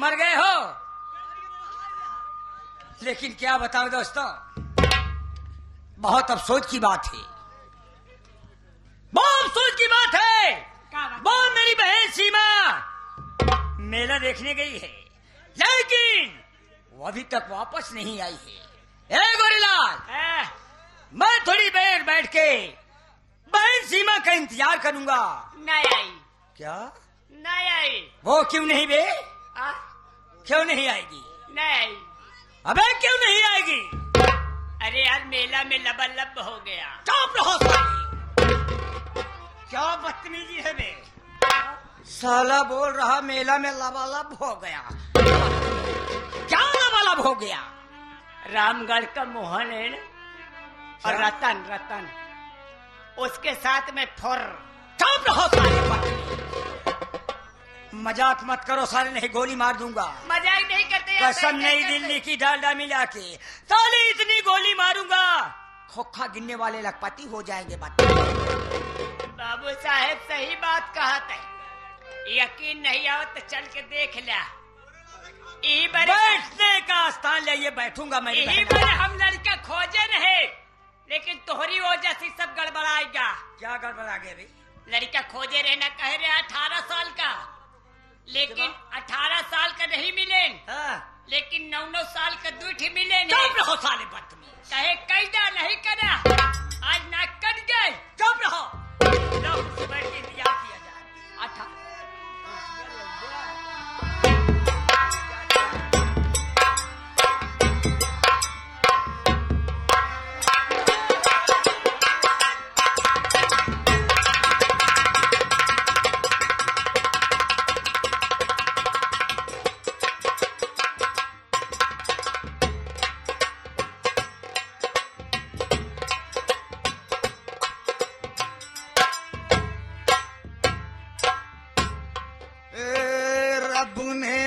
मर गए हो। लेकिन क्या बताऊं दोस्तों, बहुत अफसोस की बात है, बहुत अफसोस की बात है। वो मेरी बहन सीमा मेला देखने गई है, लेकिन वो अभी तक वापस नहीं आई है। ए गोरीलाल, मैं थोड़ी देर बैठ के बहन सीमा का इंतजार करूंगा। नहीं आई। क्या नहीं आई? वो क्यों नहीं बे? क्यों नहीं आएगी? नहीं आई। अबे क्यों नहीं आएगी? अरे यार मेला में लबालब हो गया। चुप रहो साले, क्या बदतमीजी है बे? साला बोल रहा मेला में लबालब हो गया। क्या लबालब हो गया? रामगढ़ का मोहन है ना, और रतन रतन उसके साथ में फुर। चुप रहो साले, मजाक मत करो साले, नहीं गोली मार दूंगा। मजाक नहीं करते यार, कसम नई दिल्ली की डालडा मिला के साले इतनी गोली मारूंगा, खोखा गिनने वाले लखपति हो जाएंगे। बाबू साहेब सही बात कहा थे, यकीन नहीं आओ तो चल के देख लिया। बैठने का स्थान ले बैठूंगा मैं। यही बार हम लड़का खोजे नहीं, लेकिन तोहरी वजह से सब गड़बड़ाएगा। क्या गड़बड़ा गया भाई? लड़का खोजे रहना कह रहे 18 साल का, लेकिन 18 साल का नहीं मिले। लेकिन 9 साल का दूठी मिले। चुप रहो साले बदतमीज, कहे कैदा नहीं करा, आज ना कट गए। चुप रहो, लो कुर्सी बैठ के इंतजार किया जाए। 18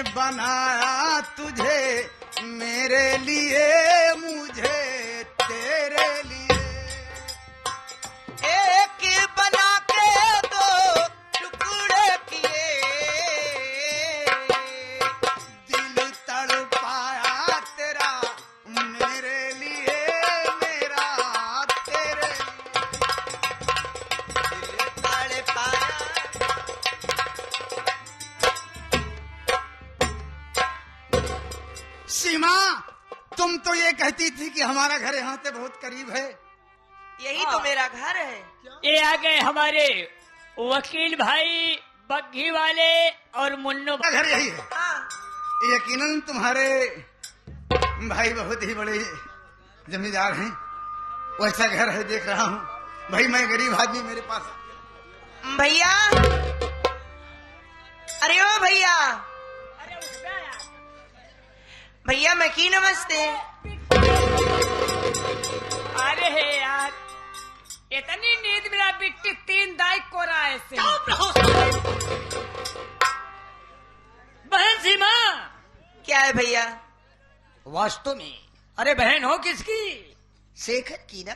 बनाया तुझे मेरे लिए, मुझे तेरे लिए, एक बना के दो टुकड़े किए, दिल तड़पाया तेरा मेरे लिए, मेरा तेरे लिए, दिल तड़पाया। सीमा, तुम तो ये कहती थी कि हमारा घर यहाँ से बहुत करीब है। यही तो मेरा घर है। ये आ गए हमारे वकील भाई बग्घी वाले और मुन्नू। घर यही है। हाँ। यकीनन तुम्हारे भाई बहुत ही बड़े जमींदार हैं, वैसा घर है देख रहा हूँ। भाई मैं गरीब आदमी, मेरे पास। भैया, अरे ओ भैया, भैया मैं की नमस्ते। अरे हे यार, इतनी नींद मिला बिट्टी 3 दाई को राय से। बहन सीमा, क्या है भैया? वास्तव में अरे बहन हो किसकी? शेखर की ना।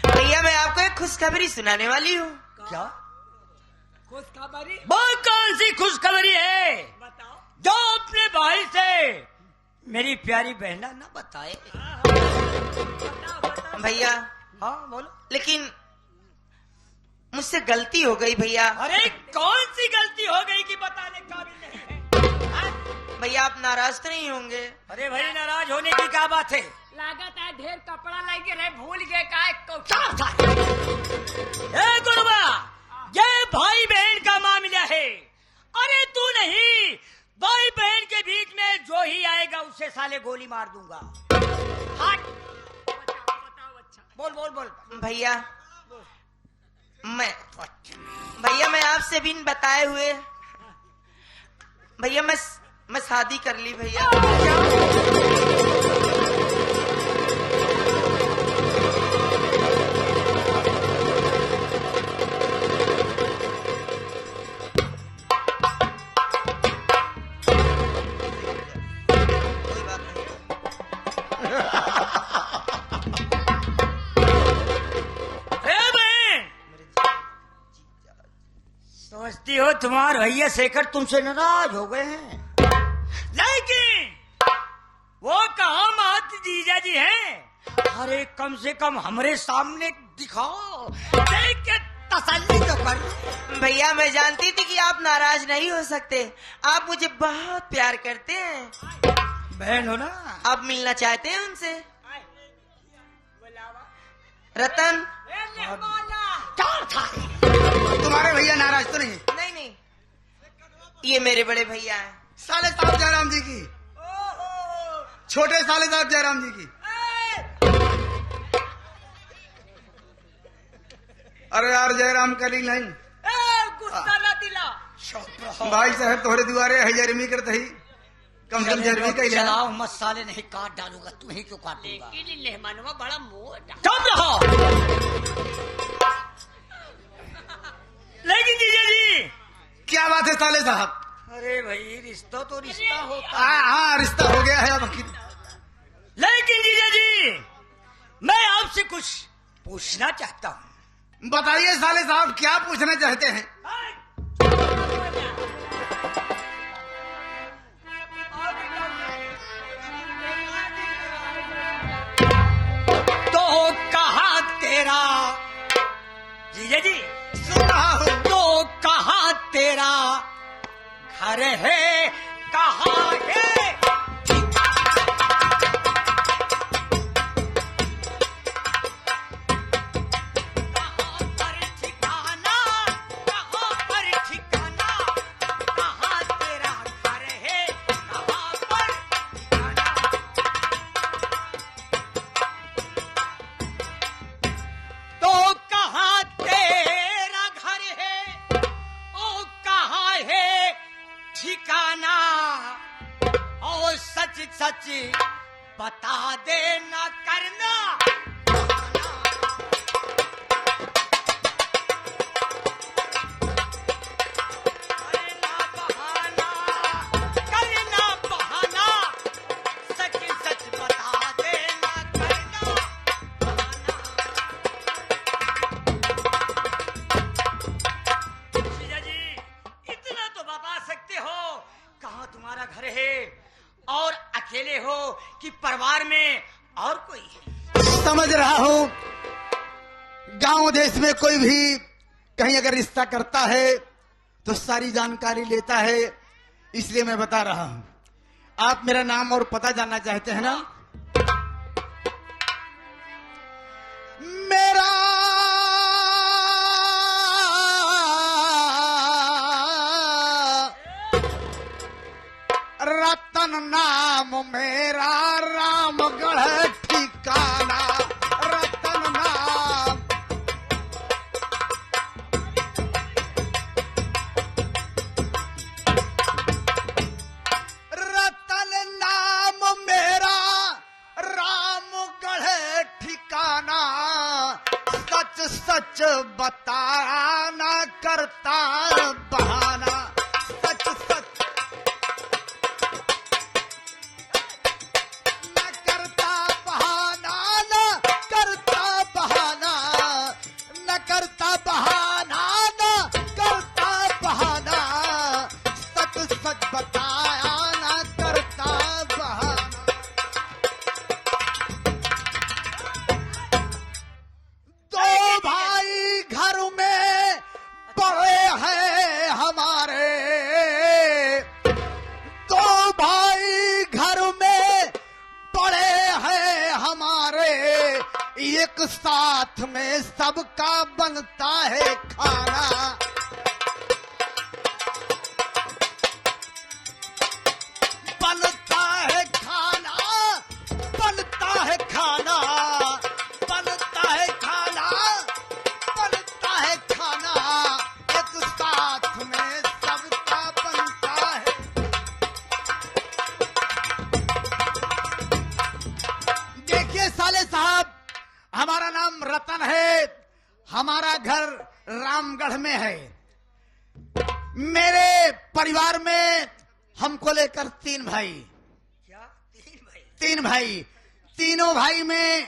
भैया मैं आपको एक खुशखबरी सुनाने वाली हूँ। क्या खुशखबरी? वो कौन सी खुशखबरी है बताओ। जो अपने भाई से मेरी प्यारी बहना ना बताए? भैया हाँ बोलो। लेकिन मुझसे गलती हो गई भैया। अरे कौन सी गलती हो गई कि बताने काबिल नहीं है? भैया आप नाराज तो नहीं होंगे? अरे भाई नाराज होने की क्या बात है? लागत है ढेर कपड़ा लगे रहे, भूल गए का गुरुबा, ये भाई बहन का मामला है। अरे तू नहीं, भाई बहन के बीच में जो ही आएगा उससे साले गोली मार दूंगा। हट। बोल बोल बोल। भैया मैं आपसे बिन बताए हुए भैया मैं शादी कर ली भैया। सोचती हो तुम्हारे भैया शेखर तुमसे नाराज हो गए हैं? लेकिन वो कहाँ महत जीजा जी हैं? अरे कम से कम हमारे सामने दिखाओ, देख के तसल्ली तो कर। भैया मैं जानती थी कि आप नाराज नहीं हो सकते, आप मुझे बहुत प्यार करते हैं। बहन हो ना? आप मिलना चाहते हैं उनसे? रतन, क्या था? तुम्हारे भैया नाराज तो नहीं? नहीं नहीं, ये मेरे बड़े भैया हैं। साले साहब जयराम जी की, छोटे साले साहब जयराम जी की। अरे यार जयराम करी नहीं गुस्सा ना दिला। भाई साहब तोहरे दुआरे है जरमी करते ही कम से कम जरमी का ही लेना। चलाओ मत साले, नहीं काट डालूंगा, तुम्हें क्यों काटूंगा? लेकिन मेहमानवा बड़ा मोटा। चुप रहो। लेकिन जीजा जी क्या बात है साले साहब? अरे भाई रिश्ता तो रिश्ता होता है। हाँ रिश्ता हो गया है अब। लेकिन जीजा जी मैं आपसे कुछ पूछना चाहता हूँ। बताइए साले साहब क्या पूछना चाहते हैं? तो कहा तेरा जीजा जी, सुन रहा हूँ। तो कहा तेरा घर है, कहाँ है? ठिकाना और सच सच बता देना करना। करना बहाना, करना बहाना, सच सच बता देना करना बहाना। जीजा जी इतना तो बता सकते हो, कहाँ तुम्हारा घर है और अकेले हो कि परिवार में और कोई है? समझ रहा हूँ। गांव देश में कोई भी कहीं अगर रिश्ता करता है तो सारी जानकारी लेता है, इसलिए मैं बता रहा हूँ। आप मेरा नाम और पता जानना चाहते हैं ना? मेरा रतन नाम मेरा, रामगढ़ ठिकाना। रतन नाम रतन नाम मेरा, रामगढ़ ठिकाना। सच सच बताना करता बहाना। सच सच एक साथ में सबका बनता है खाना। बनता है खाना, बनता है खाना, बनता है खाना, बनता है खाना। एक साथ में सबका बनता है। देखिए साले साहब, हमारा नाम रतन है, हमारा घर रामगढ़ में है। मेरे परिवार में हमको लेकर 3 भाई। क्या 3 भाई? 3 भाई, तीनों भाई में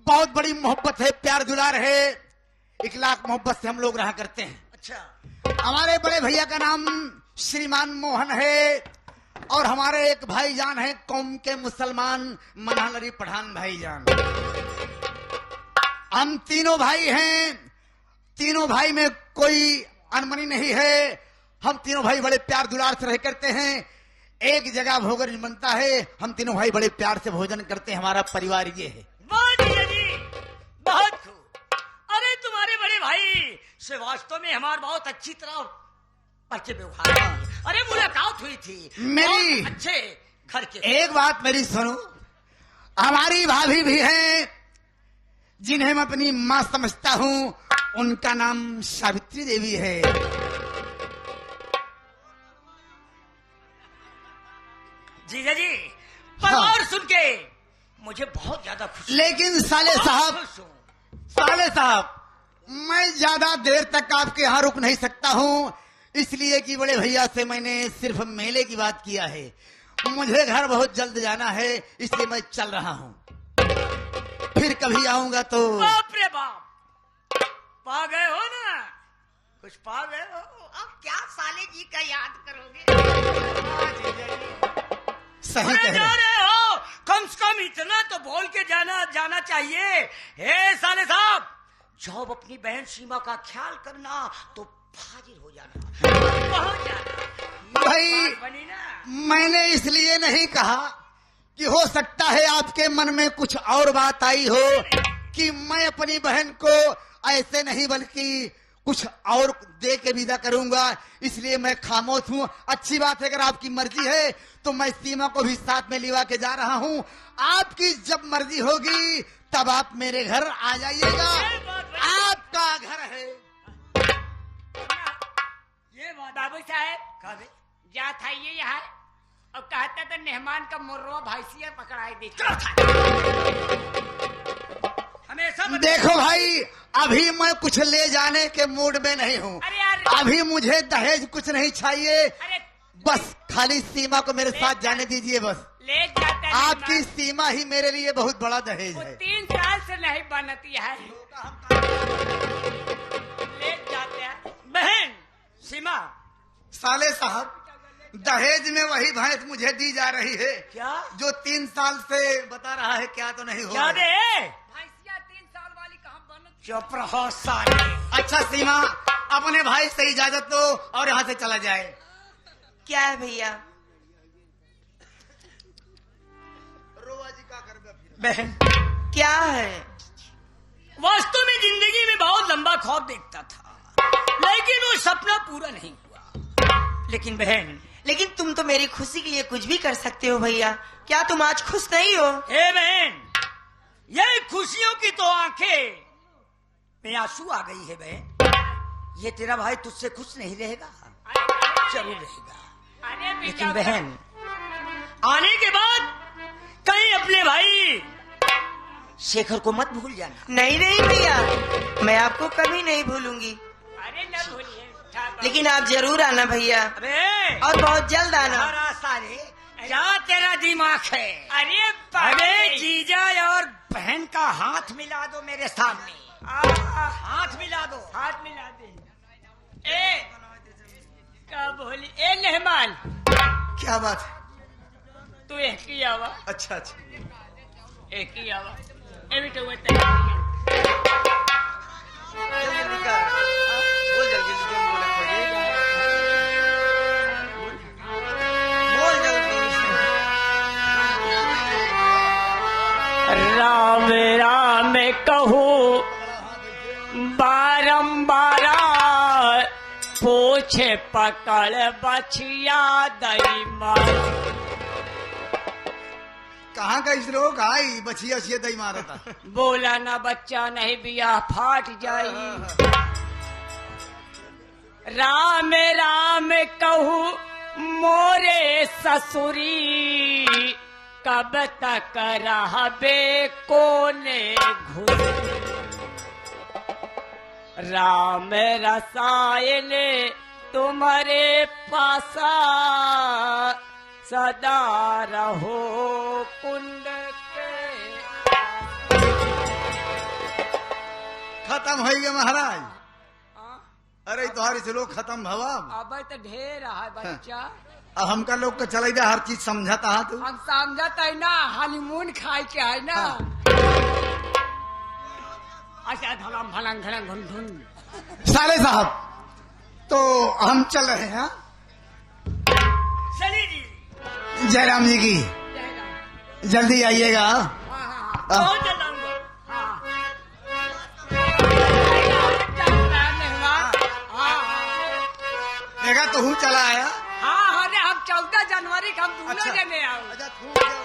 बहुत बड़ी मोहब्बत है, प्यार दुलार है। 1 लाख मोहब्बत से हम लोग रहा करते हैं। अच्छा। हमारे बड़े भैया का नाम श्रीमान मोहन है और हमारे एक भाईजान है कौम के मुसलमान मनालरी पठान भाईजान। हम तीनों भाई हैं, तीनों भाई में कोई अनमनी नहीं है। हम तीनों भाई बड़े प्यार दुलार से रह करते हैं। एक जगह भोजन बनता है, हम तीनों भाई बड़े प्यार से भोजन करते हैं। हमारा परिवार ये है। बहुत खूब। अरे तुम्हारे बड़े भाई से वास्तव में हमारे बहुत अच्छी तरह अच्छे व्यवहार। अरे मुलाकात हुई थी मेरी बहुत अच्छे घर के। एक बात मेरी सुनो, हमारी भाभी भी हैं जिन्हें मैं अपनी माँ समझता हूँ। उनका नाम सावित्री देवी है। जीजा जी परिवार सुन के मुझे बहुत ज्यादा खुशी। लेकिन साले साहब मैं ज्यादा देर तक आपके यहाँ रुक नहीं सकता हूँ, इसलिए कि बड़े भैया से मैंने सिर्फ मेले की बात किया है। मुझे घर बहुत जल्द जाना है, इसलिए मैं चल रहा हूँ। फिर कभी आऊंगा तो। बाप रे बाप, पा गए हो ना, कुछ पा गए हो। अब क्या साले जी का याद करोगे? सही अरे कह जा रहे। रहे हो, कम से कम इतना तो बोल के जाना चाहिए। हे साले साहब, जब अपनी बहन सीमा का ख्याल करना तो हाजिर हो जाना, पहुंच जाना। भाई बनी ना। मैंने इसलिए नहीं कहा कि हो सकता है आपके मन में कुछ और बात आई हो कि मैं अपनी बहन को ऐसे नहीं बल्कि कुछ और दे के विदा करूंगा, इसलिए मैं खामोश हूँ। अच्छी बात है, अगर आपकी मर्जी है तो मैं सीमा को भी साथ में लिवा के जा रहा हूँ। आपकी जब मर्जी होगी तब आप मेरे घर आ जाइएगा, आपका घर है। ये बात बाबू साहब कहा बे? जा था ये यहाँ और कहता था मेहमान का मुर्रा भैंसिया पकड़ाई दी। हमेशा देखो भाई, अभी मैं कुछ ले जाने के मूड में नहीं हूँ। अरे यार, अभी मुझे दहेज कुछ नहीं चाहिए, अरे बस खाली सीमा को मेरे साथ जाने दीजिए। बस ले जाता है आपकी मेहमान। सीमा ही मेरे लिए बहुत बड़ा दहेज वो है। 3 साल से नहीं बनती है, ले जाते हैं। बहन सीमा। साले साहब, दहेज में वही भैंस मुझे दी जा रही है क्या? जो 3 साल से बता रहा है। क्या तो नहीं हो क्या रहा? दे? भैंसिया 3 साल वाली कहाँ बनती? चुप रहो साले। अच्छा सीमा, अपने भाई से इजाजत दो और यहाँ से चला जाए। क्या है भैया? बहन क्या है? वास्तव में जिंदगी में बहुत लंबा ख्वाब देखता था, लेकिन वो सपना पूरा नहीं हुआ। लेकिन बहन, लेकिन तुम तो मेरी खुशी के लिए कुछ भी कर सकते हो भैया। क्या तुम आज खुश नहीं हो? हे बहन, ये खुशियों की तो आंखें में आंसू आ गई है बहन। ये तेरा भाई तुझसे खुश नहीं रहेगा, जरूर रहेगा। अरे लेकिन बहन, आने के बाद कहीं अपने भाई शेखर को मत भूल जाना। नहीं नहीं भैया, मैं आपको कभी नहीं भूलूंगी। अरे न भूलिए, लेकिन आप जरूर आना भैया, अबे और बहुत जल्द आना। हमारा सारे क्या तेरा दिमाग है? अरे अबे जीजा और बहन का हाथ मिला दो मेरे सामने। हाथ मिला दो। हाथ मिला दे। ए क्या बोली? ए मेहमान, क्या बात है? तू एक ही आवा, अच्छा अच्छा, एक ही आवा। ए बेटा वो तैयार। बोल जल्दी जो बोले बोल जल्दी। राम राम कहूँ बारंबार, पूछे पकड़ बछिया दई मार। कहाँ का इस लोग आई बछिया छिया दही मारा था। बोला ना बच्चा नहीं बिया फाट जाई। राम राम कहूँ मोरे ससुरी, कब तक रहबे कोने घुस। राम रसायन तुम्हारे पासा, सदा रहो कुंड के। खत्म हो गए महाराज। अरे तुम्हारी से लोग खत्म भवा। अब तो ढेर है बच्चा। अब हमका लोग का चले हर चीज समझता है तू। हम समझत है ना, हनीमून खाए के है ना। अच्छा धलम भलंग घलंग घुन घुन। साले साहब तो हम चल रहे हैं। चलिए जी। जयराम जी की जल्दी आइएगा। बहुत जल्द आऊंगा। देखा तो हूँ चला आया। हाँ अरे हम 14 जनवरी को हम दोनों अच्छा। जने आओ। अच्छा खूब जाओ।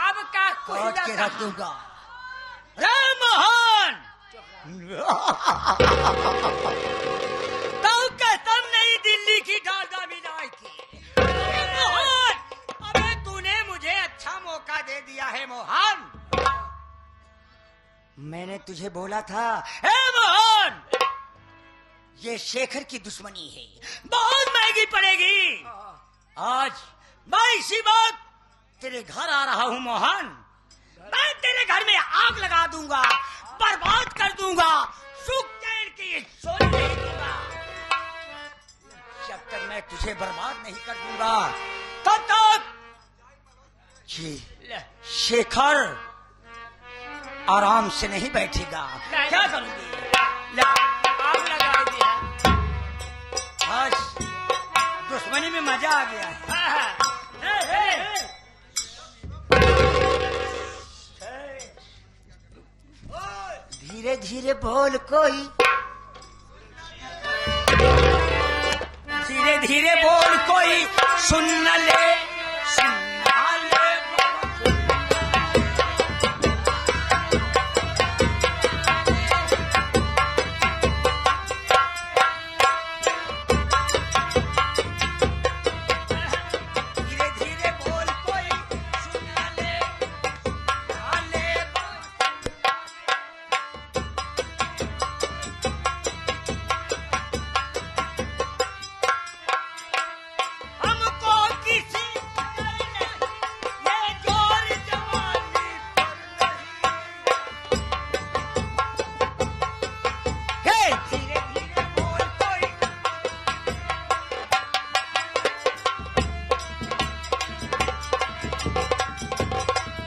अब का काट के कोई रख दूंगा। रे मोहन, तो कसम नहीं दिल्ली की डालडा मिलाई थी। रे मोहन, अबे तूने मुझे अच्छा मौका दे दिया है मोहन। मैंने तुझे बोला था, ए मोहन, ये शेखर की दुश्मनी है, बहुत महंगी पड़ेगी। आज मैं इसी बात तेरे घर आ रहा हूँ मोहन। मैं तेरे घर में आग लगा दूंगा, बर्बाद कर दूंगा, सुख चैन की सोच नहीं दूंगा। जब तक मैं तुझे बर्बाद नहीं कर दूंगा तब तक ये शेखर आराम से नहीं बैठेगा। क्या करूंगी? आग लगा दिया। आज दुश्मनी में मजा आ गया है। धीरे धीरे बोल कोई, धीरे धीरे बोल कोई सुन न ले।